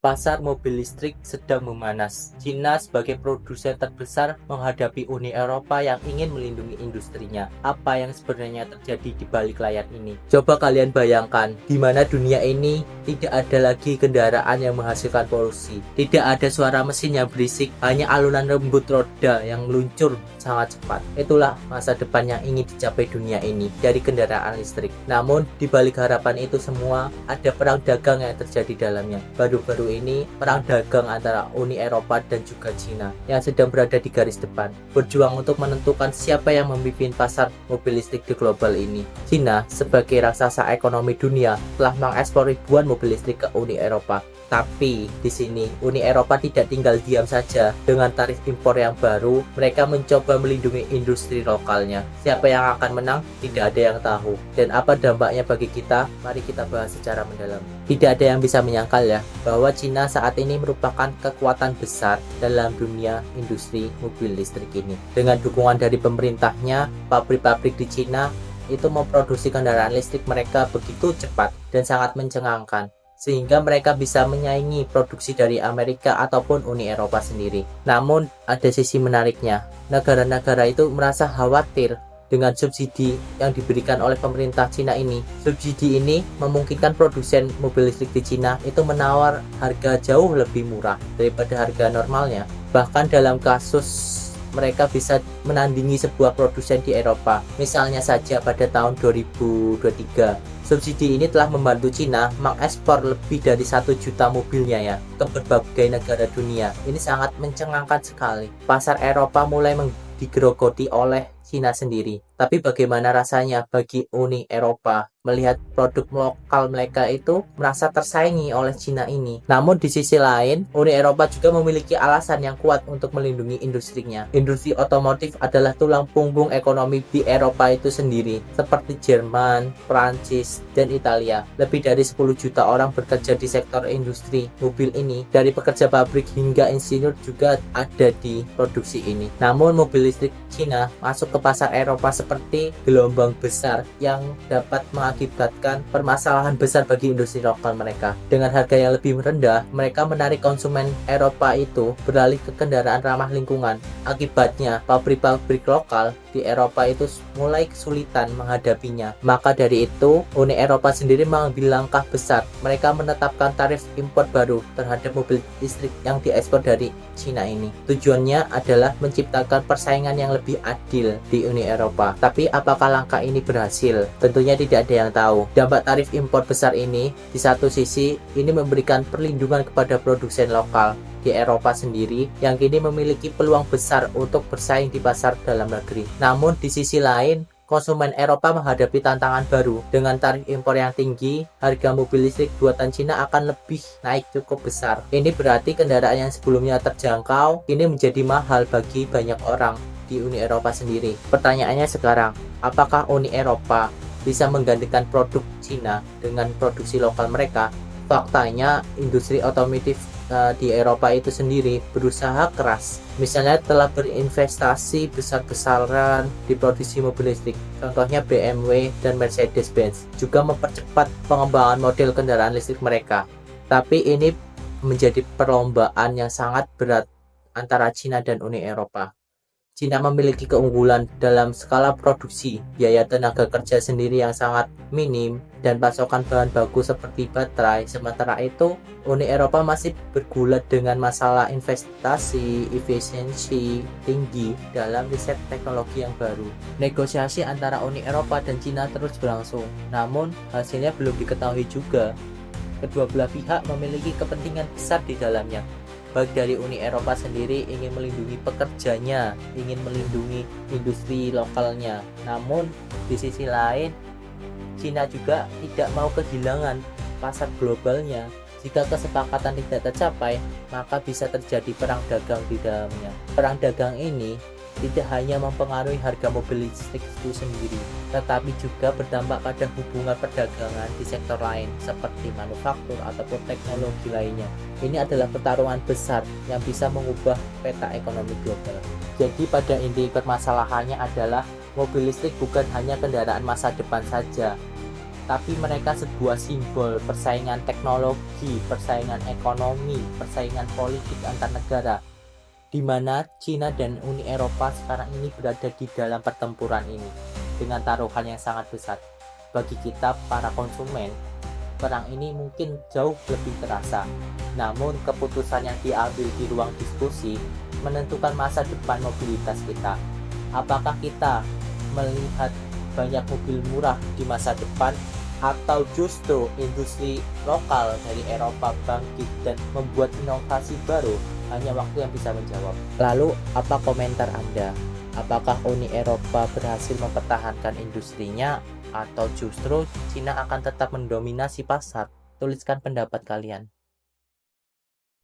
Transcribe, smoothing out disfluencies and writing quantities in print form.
Pasar mobil listrik sedang memanas. China sebagai produsen terbesar menghadapi Uni Eropa yang ingin melindungi industrinya. Apa yang sebenarnya terjadi di balik layar ini? Coba kalian bayangkan, di mana dunia ini tidak ada lagi kendaraan yang menghasilkan polusi. Tidak ada suara mesin yang berisik, hanya alunan rembut roda yang meluncur sangat cepat. Itulah masa depan yang ingin dicapai dunia ini dari kendaraan listrik. Namun, di balik harapan itu semua, ada perang dagang yang terjadi dalamnya. Baru-baru ini perang dagang antara Uni Eropa dan juga Cina yang sedang berada di garis depan, berjuang untuk menentukan siapa yang memimpin pasar mobil listrik di global ini. Cina sebagai raksasa ekonomi dunia telah mengekspor ribuan mobil listrik ke Uni Eropa. Tapi di sini Uni Eropa tidak tinggal diam saja. Dengan tarif impor yang baru, mereka mencoba melindungi industri lokalnya. Siapa yang akan menang? Tidak ada yang tahu. Dan apa dampaknya bagi kita? Mari kita bahas secara mendalam. Tidak ada yang bisa menyangkal ya, bahwa Cina saat ini merupakan kekuatan besar dalam dunia industri mobil listrik ini. Dengan dukungan dari pemerintahnya, pabrik-pabrik di Cina itu memproduksi kendaraan listrik mereka begitu cepat dan sangat mencengangkan, sehingga mereka bisa menyaingi produksi dari Amerika ataupun Uni Eropa sendiri. Namun, ada sisi menariknya. Negara-negara itu merasa khawatir dengan subsidi yang diberikan oleh pemerintah Cina ini. Subsidi ini memungkinkan produsen mobil listrik di Cina itu menawar harga jauh lebih murah daripada harga normalnya. Bahkan dalam kasus mereka bisa menandingi sebuah produsen di Eropa. Misalnya saja pada tahun 2023, subsidi ini telah membantu Cina mengekspor lebih dari 1 juta mobilnya ya ke berbagai negara dunia. Ini sangat mencengangkan sekali. Pasar Eropa mulai digerogoti oleh Cina sendiri. Tapi bagaimana rasanya bagi Uni Eropa melihat produk lokal mereka itu merasa tersaingi oleh Cina ini? Namun di sisi lain, Uni Eropa juga memiliki alasan yang kuat untuk melindungi industrinya. Industri otomotif adalah tulang punggung ekonomi di Eropa itu sendiri, seperti Jerman, Prancis, dan Italia. Lebih dari 10 juta orang bekerja di sektor industri mobil ini, dari pekerja pabrik hingga insinyur juga ada di produksi ini. Namun mobil listrik Cina masuk ke pasar Eropa seperti gelombang besar yang dapat mengakibatkan permasalahan besar bagi industri lokal mereka. Dengan harga yang lebih rendah, mereka menarik konsumen Eropa itu beralih ke kendaraan ramah lingkungan. Akibatnya, pabrik-pabrik lokal di Eropa itu mulai kesulitan menghadapinya. Maka dari itu, Uni Eropa sendiri mengambil langkah besar. Mereka menetapkan tarif impor baru terhadap mobil listrik yang diekspor dari Cina ini. Tujuannya adalah menciptakan persaingan yang lebih adil di Uni Eropa. Tapi apakah langkah ini berhasil? Tentunya tidak ada yang tahu. Dampak tarif impor besar ini, di satu sisi, ini memberikan perlindungan kepada produsen lokal di Eropa sendiri yang kini memiliki peluang besar untuk bersaing di pasar dalam negeri. Namun di sisi lain, konsumen Eropa menghadapi tantangan baru. Dengan tarif impor yang tinggi, harga mobil listrik buatan Cina akan lebih naik cukup besar. Ini berarti kendaraan yang sebelumnya terjangkau kini menjadi mahal bagi banyak orang di Uni Eropa sendiri. Pertanyaannya sekarang, apakah Uni Eropa bisa menggantikan produk Cina dengan produksi lokal mereka? Faktanya, industri otomotif di Eropa itu sendiri berusaha keras. Misalnya telah berinvestasi besar-besaran di produksi mobil listrik. Contohnya BMW dan Mercedes-Benz juga mempercepat pengembangan model kendaraan listrik mereka. Tapi ini menjadi perlombaan yang sangat berat antara Cina dan Uni Eropa. Cina memiliki keunggulan dalam skala produksi, biaya tenaga kerja sendiri yang sangat minim, dan pasokan bahan baku seperti baterai. Sementara itu, Uni Eropa masih bergulat dengan masalah investasi, efisiensi tinggi dalam riset teknologi yang baru. Negosiasi antara Uni Eropa dan Cina terus berlangsung, namun hasilnya belum diketahui juga. Kedua belah pihak memiliki kepentingan besar di dalamnya. Baik dari Uni Eropa sendiri ingin melindungi pekerjanya, ingin melindungi industri lokalnya. Namun di sisi lain, Cina juga tidak mau kehilangan pasar globalnya. Jika kesepakatan tidak tercapai, maka bisa terjadi perang dagang di dalamnya. Perang dagang ini tidak hanya mempengaruhi harga mobil listrik itu sendiri, tetapi juga berdampak pada hubungan perdagangan di sektor lain seperti manufaktur ataupun teknologi lainnya. Ini adalah pertarungan besar yang bisa mengubah peta ekonomi global. Jadi pada inti permasalahannya adalah mobil listrik bukan hanya kendaraan masa depan saja, tapi mereka sebuah simbol persaingan teknologi, persaingan ekonomi, persaingan politik antar negara, di mana Cina dan Uni Eropa sekarang ini berada di dalam pertempuran ini dengan taruhan yang sangat besar. Bagi kita para konsumen, perang ini mungkin jauh lebih terasa. Namun keputusan yang diambil di ruang diskusi menentukan masa depan mobilitas kita. Apakah kita melihat banyak mobil murah di masa depan, atau justru industri lokal dari Eropa bangkit dan membuat inovasi baru? Hanya waktu yang bisa menjawab. Lalu, apa komentar Anda? Apakah Uni Eropa berhasil mempertahankan industrinya, atau justru Cina akan tetap mendominasi pasar? Tuliskan pendapat kalian.